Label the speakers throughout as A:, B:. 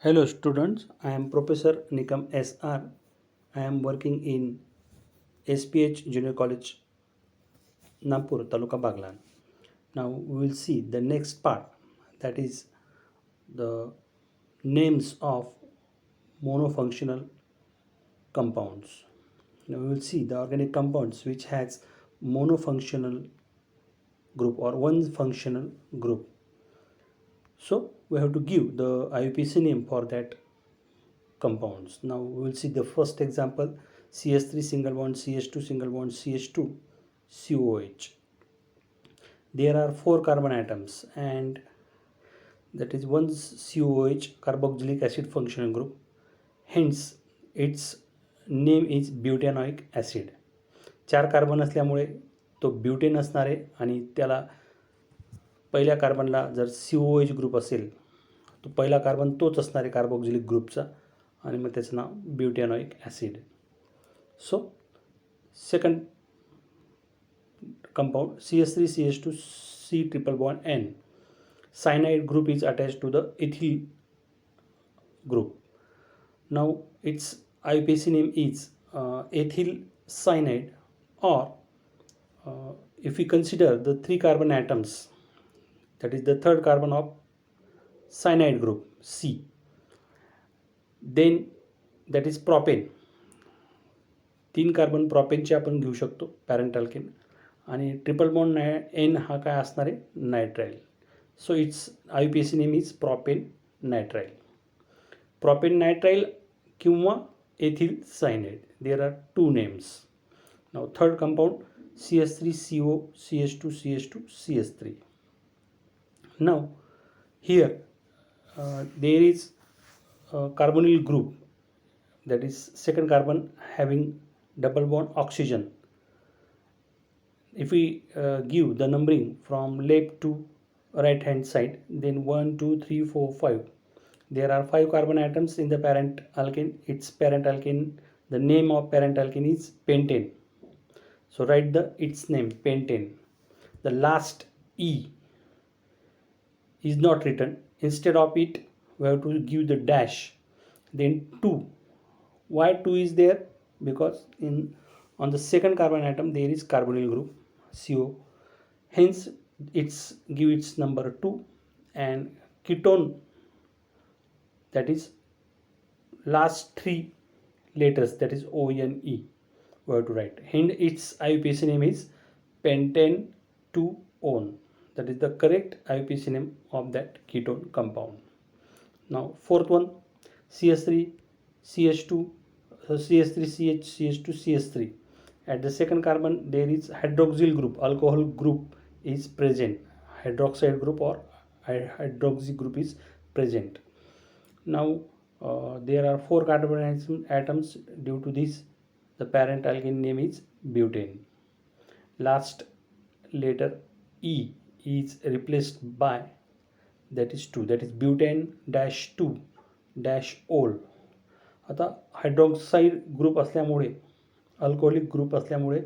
A: Hello students, I am Professor Nikam SR. I am working in SPH Junior College, Nampur, Taluka Baglan. Now we will see the next part, that is the names of monofunctional compounds. Now we will see the organic compounds which has monofunctional group or one functional group. So we have to give the IUPAC name for that compounds. Now we will see the first example, CH3 single bond, CH2 single bond, CH2, COH. There are four carbon atoms and that is one COH, carboxylic acid functional group. Hence its name is butanoic acid. चार carbon असल्यामुळे तो butane असणार आहे आणि त्याला पहिल्या कार्बनला जर COH group असेल तो पहिला कार्बन तोच असणार आहे कार्बोक्झिलिक ग्रुपचा आणि मग त्याचं नाव butanoic acid. So second compound CH3CH2 C triple bond N. Cyanide group is attached to the ethyl group. Now its IUPAC name is ethyl cyanide, or if we consider the three carbon atoms, that is the third carbon of cyanide group C, then that is propane. तीन carbon प्रोपेनचे आपण घेऊ शकतो parent alkane आणि triple bond N हा काय असणार आहे nitrile. So its IUPAC name is propane nitrile. Propane nitrile किंवा ethyl cyanide, there are two names. Now third compound CH3CO CH2 CH3. Now here there is carbonyl group, that is second carbon having double bond oxygen. If we give the numbering from left to right hand side, then 1 2 3 4 5, there are 5 carbon atoms in the parent alkane. Its parent alkane, the name of parent alkane is pentane. So write the its name pentane. The last E is not written. Instead of it we have to give the dash, then 2. Why 2 is there? Because on the second carbon atom there is carbonyl group CO, hence it's give its number 2. And ketone, that is last three letters, that is ONE, we have to write. Hence its IUPAC name is pentane 2-one. That is the correct IUPAC name of that ketone compound. Now fourth one, CH3 CH2 CH3CH CH2 CH3. At the second carbon there is hydroxyl group, alcohol group is present, hydroxide group or hydroxy group is present. Now there are four carbon atoms. Due to this the parent alkene name is butane. Last letter E is replaced by, that is 2, that is butane dash 2 dash ol. आता hydroxide group असल्यामुळे, alcoholic group असल्यामुळे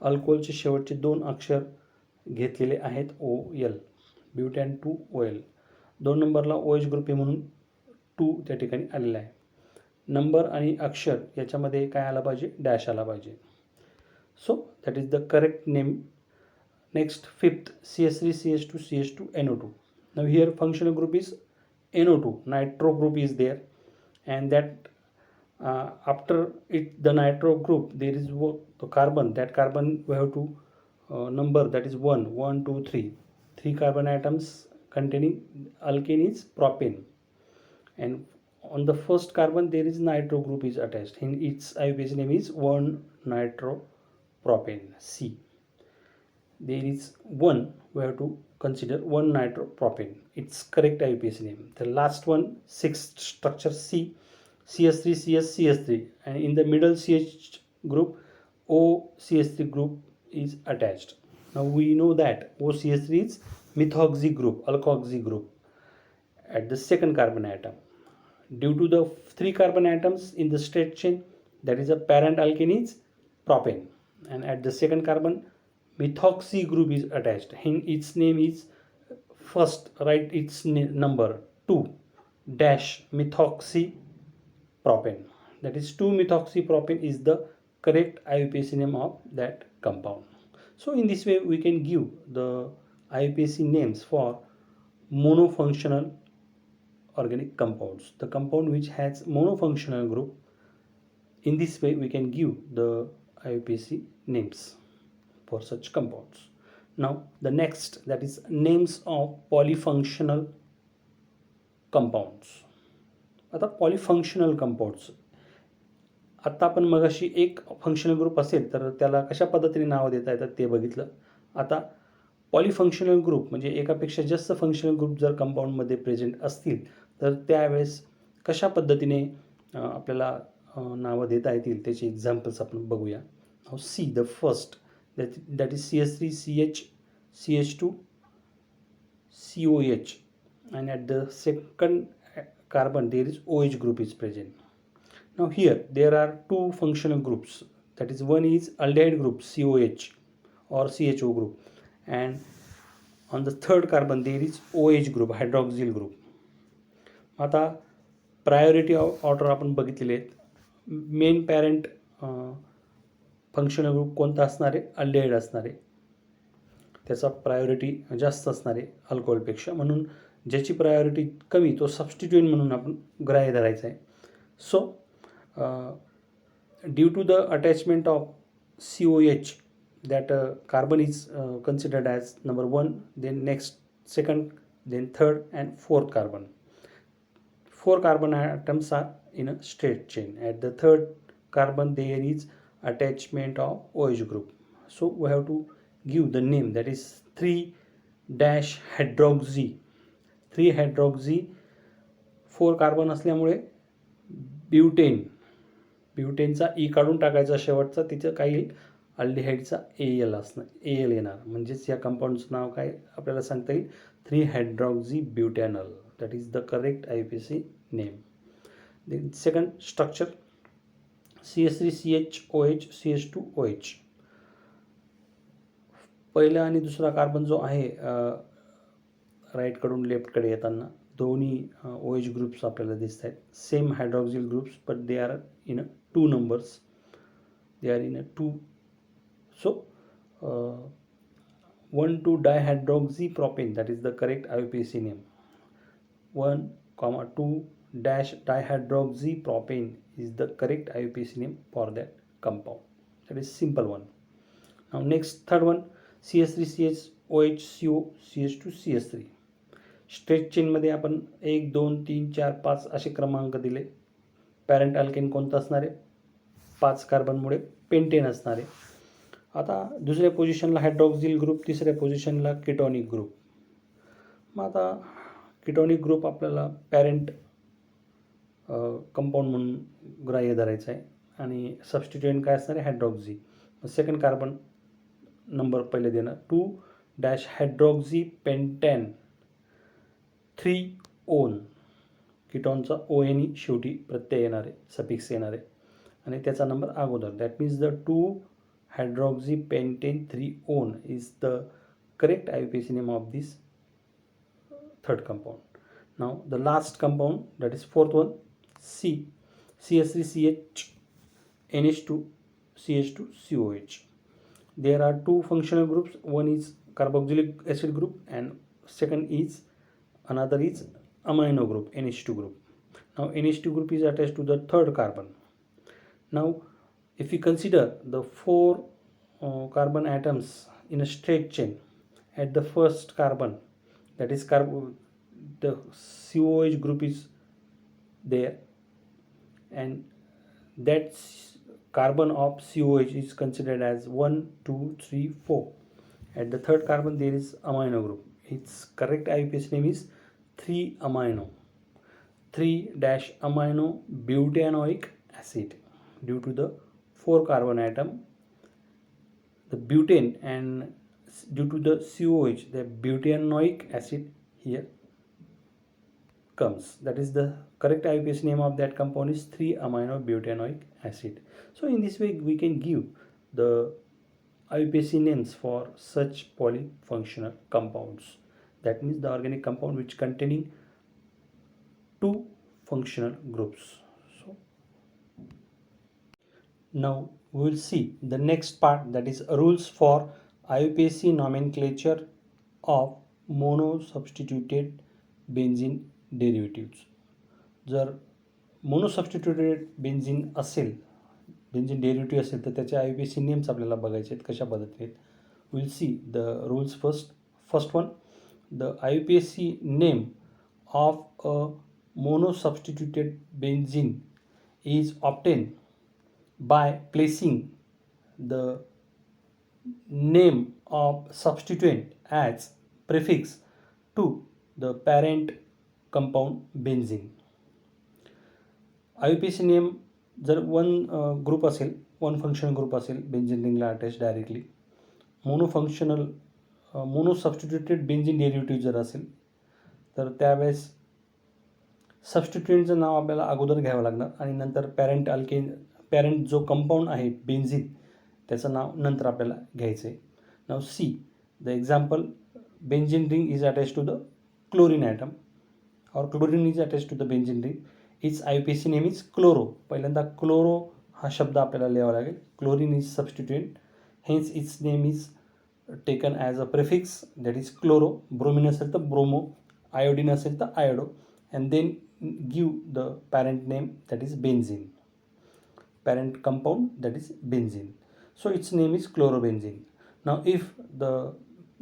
A: अल्कोहोलचे शेवटचे दोन अक्षर घेतलेले आहेत OL, ब्युटॅन 2OL. 2 नंबरला OH ग्रुप आहे म्हणून 2 त्या ठिकाणी आलेला आहे. नंबर आणि अक्षर याच्यामध्ये काय आला पाहिजे, डॅश आला पाहिजे. So that is the correct name. Next fifth CH3 CH2 CH2 NO2. Now here functional group is NO2, nitro group is there, and that after it the nitro group there is the carbon, that carbon we have to number, that is 1 1 2 3, 3 carbon atoms containing alkane is propane, and on the first carbon there is nitro group is attached. In its IUPAC name is 1 nitropropane C. There is 1, we have to consider 1 nitropropane, its correct IUPAC name. The last one, sixth structure C, CH3 CH CH3, and in the middle CH group OCH3 group is attached. Now we know that OCH3 is methoxy group, alkoxy group at the second carbon atom. Due to the 3 carbon atoms in the straight chain, that is a parent alkane is propane, and at the second carbon methoxy group is attached. Hence its name is, first write its number 2, dash methoxypropane. That is 2-methoxypropane is the correct IUPAC name of that compound. So in this way we can give the IUPAC names for monofunctional organic compounds. The compound which has monofunctional group, in this way we can give the IUPAC names for such compounds. Now the next, that is names of polyfunctional compounds. आता पॉलिफंक्शनल compounds, आता आपण मगाशी एक functional group असेल तर त्याला कशा पद्धतीने नाव देता येतात ते बघितलं. आता पॉलिफंक्शनल ग्रुप म्हणजे एकापेक्षा जास्त फंक्शनल ग्रुप जर कंपाऊंडमध्ये प्रेझेंट असतील तर त्यावेळेस कशा पद्धतीने आपल्याला नावं देता येतील त्याची एक्झाम्पल्स आपण बघूया. नाव see the first, that is CH3CH CH2 COH, and at the second carbon there is OH group is present. Now here there are two functional groups, that is one is aldehyde group COH or CHO group, and on the third carbon there is OH group, hydroxyl group. आता priority order आपण बघितलेले आहेत. Main parent functional group कोणता असणार आहे? Aldehyde असणार आहे. त्याचा प्रायोरिटी जास्त असणार आहे अल्कोहोलपेक्षा, म्हणून ज्याची प्रायोरिटी कमी तो सबस्टिट्यूएंट म्हणून आपण ग्राह्य धरायचा आहे. So due to the attachment of COH that carbon is considered as number 1, then next second, then third and fourth carbon. 4 carbon atoms are in a straight chain. At the third carbon there is attachment of OH group. So we have to give the name, that is 3-hydroxy. 3-hydroxy 4 carbon असल्यामुळे ब्युटेनचा ई काढून टाकायचा शेवटचा, तिथं काय येईल? अल्डिहाइडचा AL असणार, AL येणार. म्हणजेच या कंपाऊंडचं नाव काय आपल्याला सांगता येईल? 3-hydroxy butanol. That is the correct IUPAC name. Then second structure CH3CHOH CH2OH. पहिला आणि दुसरा कार्बन जो आहे राईटकडून लेफ्टकडे येताना दोन्ही OH ग्रुप्स आपल्याला दिसत आहेत. Same hydroxyl groups but they are in 2 numbers. They are in a 2. So 1,2-dihydroxypropane, that is the correct IUPAC name. 1,2-dihydroxypropane is the correct IUPAC name for that compound. That is simple one. Now next, third one, CH3CHOH CH2CH3. Straight चेनमध्ये आपण 1 2 3 4 5 असे क्रमांक दिले. Parent alkane कोणतं असणार आहे? 5 कार्बनमुळे pentane असणार आहे. आता दुसऱ्या पोझिशनला हायड्रॉक्सिल ग्रुप, तिसऱ्या पोझिशनला केटॉनिक ग्रुप. मग आता केटॉनिक ग्रुप आपल्याला पॅरेंट कंपाऊंड म्हणून ग्राह्य धरायचं आहे आणि सबस्टिट्युएंट काय असणार आहे? हायड्रॉक्सी. सेकंड कार्बन नंबर पहिले देणार 2-hydroxypentane 3 ओन. कीटॉनचा ONE शेवटी प्रत्यय येणार आहे, सफिक्स येणार आहे आणि त्याचा नंबर अगोदर. That means the 2-hydroxypentane 3 own is the correct IUPAC name of this third compound. Now the last compound, that is fourth one, CH3CH NH2 CH2 COH. There are 2 functional groups. One is carboxylic acid group and second is another is amino group, NH2 group. Now NH2 group is attached to the third carbon. Now if we consider the 4 carbon atoms in a straight chain, at the first carbon, that is the COH group is there, and that carbon of COH is considered as 1 2 3 4. At the third carbon there is amino group. Its correct IUPAC name is 3-amino, 3-amino butanoic acid. Due to the 4 carbon atom, the butane, and due to the COH, the butanoic acid here comes. That is the correct IUPAC name of that compound is 3-amino butanoic acid. So in this way we can give the IUPAC names for such polyfunctional compounds. That means the organic compound which containing 2 functional groups. So now we will see the next part, that is rules for IUPAC nomenclature of monosubstituted benzene derivatives. जर मोनोसबस्टिट्युटेड benzene असेल, benzene derivative असेल, तर त्याचे IUPAC names आपल्याला बघायचे आहेत कशा पद्धतीने. Will see the rules first one, the IUPAC name of a monosubstituted benzene is obtained by placing the name of substituent as prefix to the parent compound benzene. IUPAC name जर one group असेल, one functional group असेल benzene रिंगला attach directly, monosubstituted benzene derivative जर असेल, तर त्यावेळेस सबस्टिट्युएंटचं नाव आपल्याला अगोदर घ्यावं लागणार आणि नंतर पॅरेंट जो कंपाऊंड आहे बेन्झिन त्याचं नाव नंतर आपल्याला घ्यायचं आहे. नाव see the example, benzene ring is attach to the chlorine atom और chlorine is attach to the benzene ring. Its IUPAC name is chloro. पहिल्यांदा क्लोरो हा शब्द आपल्याला लिहावा लागेल. Chlorine is substituent, hence its name is taken as a prefix, that is chloro. Bromine असेल तर bromo, iodine असेल तर iodo, and then give the parent name, that is benzene, parent compound, that is benzene. So its name is chlorobenzene. Now if the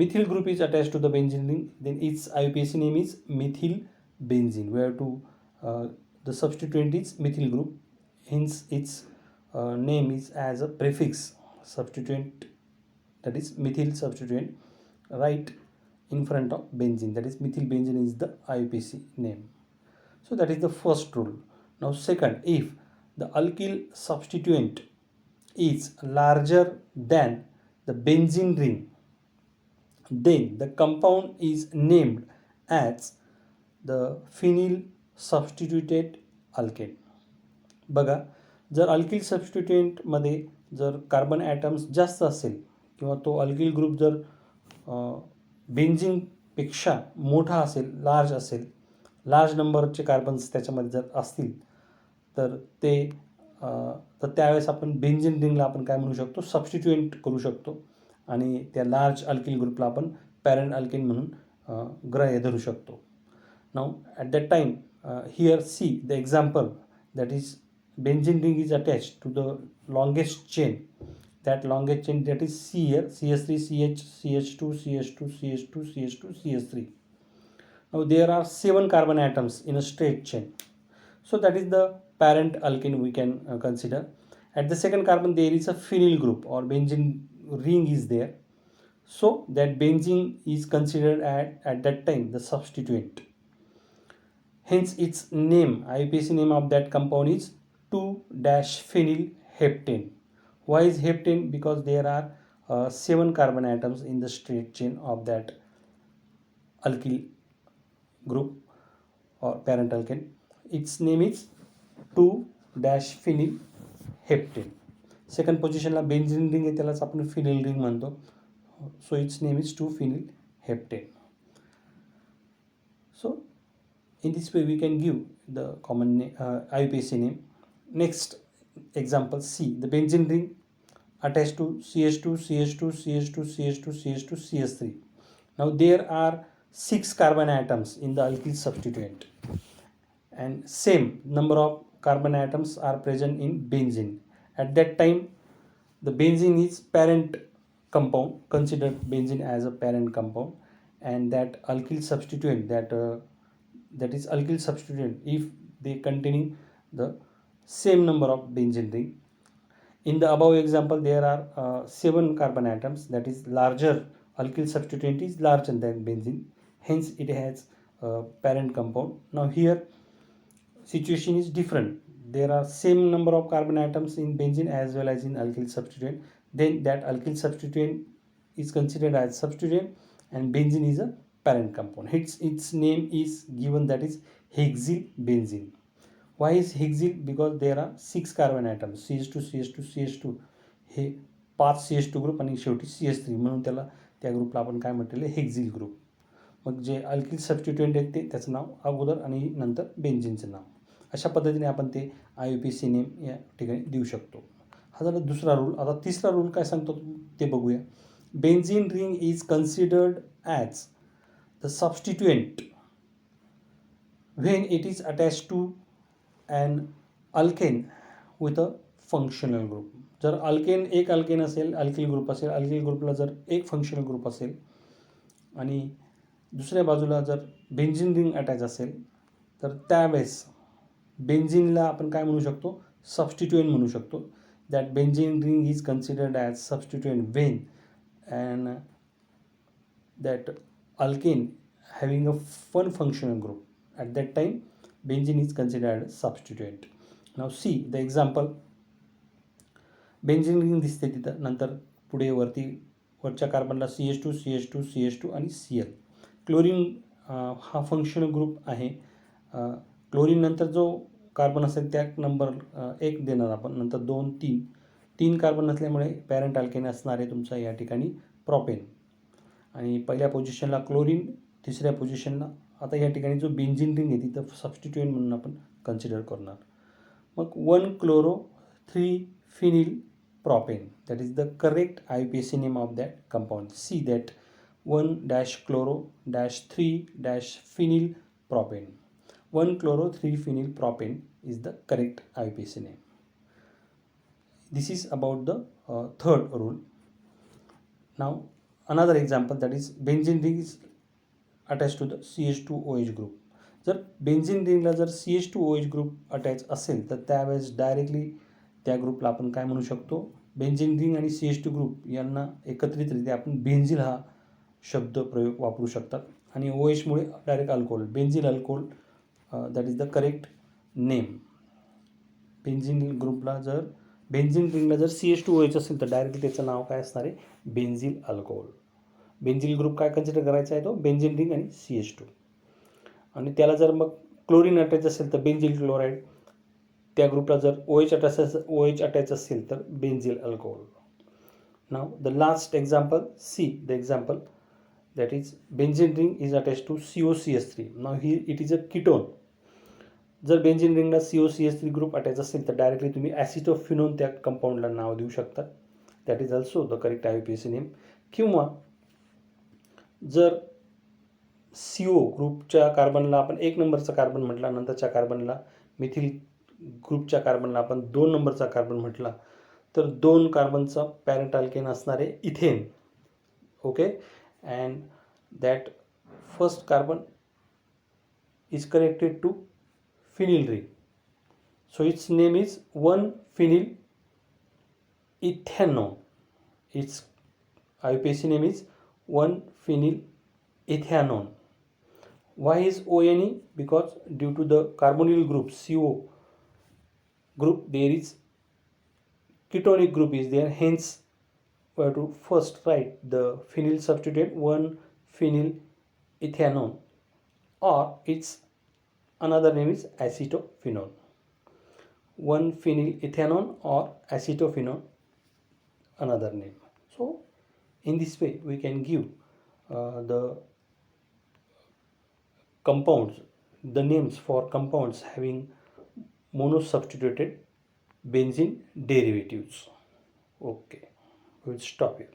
A: methyl group is attached to the benzene ring, then its IUPAC name is methyl benzene, where to the substituent is methyl group, hence its name is as a prefix substituent, that is methyl substituent right in front of benzene, that is methyl benzene is the IUPAC name. So that is the first rule. Now second, if the alkyl substituent is larger than the benzene ring, then the compound is named as the phenyl substituted alkane. बघा, जर alkyl सबस्टिट्युएंटमध्ये जर carbon atoms जास्त असेल किंवा तो alkyl group जर बेन्झिनपेक्षा मोठा असेल, लार्ज असेल, लार्ज नंबरचे कार्बन्स त्याच्यामध्ये जर असतील, तर त्यावेळेस आपण बेन्झिन रिंगला आपण काय म्हणू शकतो, सबस्टिट्युएंट करू शकतो आणि त्या लार्ज अल्किल ग्रुपला आपण पॅरेंट अल्केन म्हणून ग्राह्य धरू शकतो. Now at that time here see the example, that is benzene ring is attach to the longest chain, that longest chain, that is C here, CH3 CH CH2 CH2 CH2 CH2 CH3. Now there are 7 carbon atoms in a straight chain, so that is the parent alkene we can consider. At the second carbon there is a phenyl group or benzene ring is there, so that benzene is considered at that time the substituent, hence its name, IUPAC name of that compound is 2-phenyl heptane. Why is heptane? Because there are 7 carbon atoms in the straight chain of that alkyl group or parent alkane. Its name is 2-phenyl heptane. Second position La benzene ring आहे, त्यालाच आपण phenyl ring म्हणतो. सो its name is 2-phenyl heptane. So in this way we can give the common IUPAC name. Next example, C, the benzene ring attached to CH2 CH2 CH2 CH2 CH2 CH3. Now there are 6 carbon atoms in the alkyl substituent and same number of carbon atoms are present in benzene. At that time the benzene is parent compound, considered benzene as a parent compound, and that alkyl substituent, that is alkyl substituent, if they containing the same number of benzene ring. In the above example there are 7 carbon atoms, that is larger alkyl substituent is larger than benzene, hence it has a parent compound. Now here situation is different, there are same number of carbon atoms in benzene as well as in alkyl substituent, then that alkyl substituent is considered as substituent and benzene is a parent compound. Its name is given, that is hexyl benzene. Why is hexyl? Because there are 6 carbon atoms, CH2 CH2 CH2, hey 5 CH2 group आणि शेवटी CH3, म्हणून त्याला त्या ग्रुपला आपण काय म्हटलेलं हेक्झिल group. मग जे alkyl substituent आहेत ते त्याचं नाव अगोदर आणि नंतर बेन्झिनचं नाव. अशा पद्धतीने आपण ते IUPAC नेम या ठिकाणी देऊ शकतो. हा झाला दुसरा रूल. आता तिसरा रूल काय सांगतो ते बघूया. Benzene ring is considered as the substituent when it is attached to an alkane with a functional group. जर अल्केन एक अल्केन असेल, अल्किल ग्रुप असेल, अल्किल ग्रुपला जर एक फंक्शनल ग्रुप असेल आणि दुसऱ्या बाजूला जर बेन्झीन रिंग अटॅच असेल तर त्यावेळेस बेन्झीनला आपण काय म्हणू शकतो, सबस्टिट्युएंट म्हणू शकतो. That benzene ring is considered as substituent when and that alkane having a one functional group. At that time, benzene is considered a substituent. Now see the example. Benzene ring दिसते तिथं, नंतर पुढे वरच्या कार्बनला CH2 CH2 CH2 आणि Cl. Chlorine हा functional group आहे. Chlorine नंतर जो कार्बन असेल त्या नंबर 1 देणार आपण, नंतर 2 3 कार्बन नसल्यामुळे पॅरेंट अल्केन असणार आहे तुमचा या ठिकाणी प्रोपेन. आणि पहिल्या पोझिशनला क्लोरीन, तिसऱ्या पोझिशनला आता या ठिकाणी जो बेन्झीन रिंग आहे तिथं सबस्टिट्युएंट म्हणून आपण कन्सिडर करणार. मग 1 chloro 3 phenyl propane, that is the correct IUPAC name of that compound. See that 1 chloro 3 phenyl propane. 1 chloro 3 phenyl propane is the correct IUPAC name. This is about the third rule. Now another example, that is benzene ring is attached to the CH2OH group. जर benzene रिंगला जर CH2OH group attach असेल तर त्यावेळेस directly त्या ग्रुपला आपण काय म्हणू शकतो, बेन्झीन रिंग आणि CH2 ग्रुप यांना एकत्रितरित्या आपण बेन्झिल हा शब्द प्रयोग वापरू शकतात. आणि OH मुळे direct alcohol, benzyl alcohol, that is the correct name. Benzene ग्रुपला जर बेन्झीन रिंगला जर CH2OH असेल तर डायरेक्टली त्याचं नाव काय असणार आहे, बेन्झिल अल्कोहोल. बेन्झिल ग्रुप काय कन्सिडर करायचा आहे तो, बेन्झीन रिंग आणि CH2. आणि त्याला जर मग क्लोरीन अटॅच असेल तर बेन्झिल क्लोराईड, त्या ग्रुपला जर OH अटॅच असेल तर बेन्झिल अल्कोहोल. नाव the last example, see the example, that is benzene ring is attach to COCH3. नाव ही इट इज अ कीटोन. जर benzene ring COCH3 group attach असेल तर डायरेक्टली तुम्ही ॲसिटोफिनोन त्या कंपाऊंडला नाव देऊ शकता. That is also the correct IUPAC name. किंवा जर CO ग्रुपच्या कार्बनला आपण 1 नंबरचा कार्बन म्हटला, नंतरच्या कार्बनला मिथिल ग्रुपच्या कार्बनला आपण 2 नंबरचा कार्बन म्हटला, तर 2 कार्बनचा पॅरेंट अल्केन असणार आहे ethane. Okay, and that first carbon is connected to phenyl ring. So its name is 1 phenyl ethanone. Its IUPAC name is 1 phenyl ethanol. Why is ONE? Because due to the carbonyl group CO group there is ketonic group is there, hence we have to first write the phenyl substituent 1 phenyl ethanol, or its another name is acetophenone. 1 phenyl ethanol or acetophenone, another name. So in this way we can give the compounds, the names for compounds having monosubstituted benzene derivatives. Okay, we will stop here.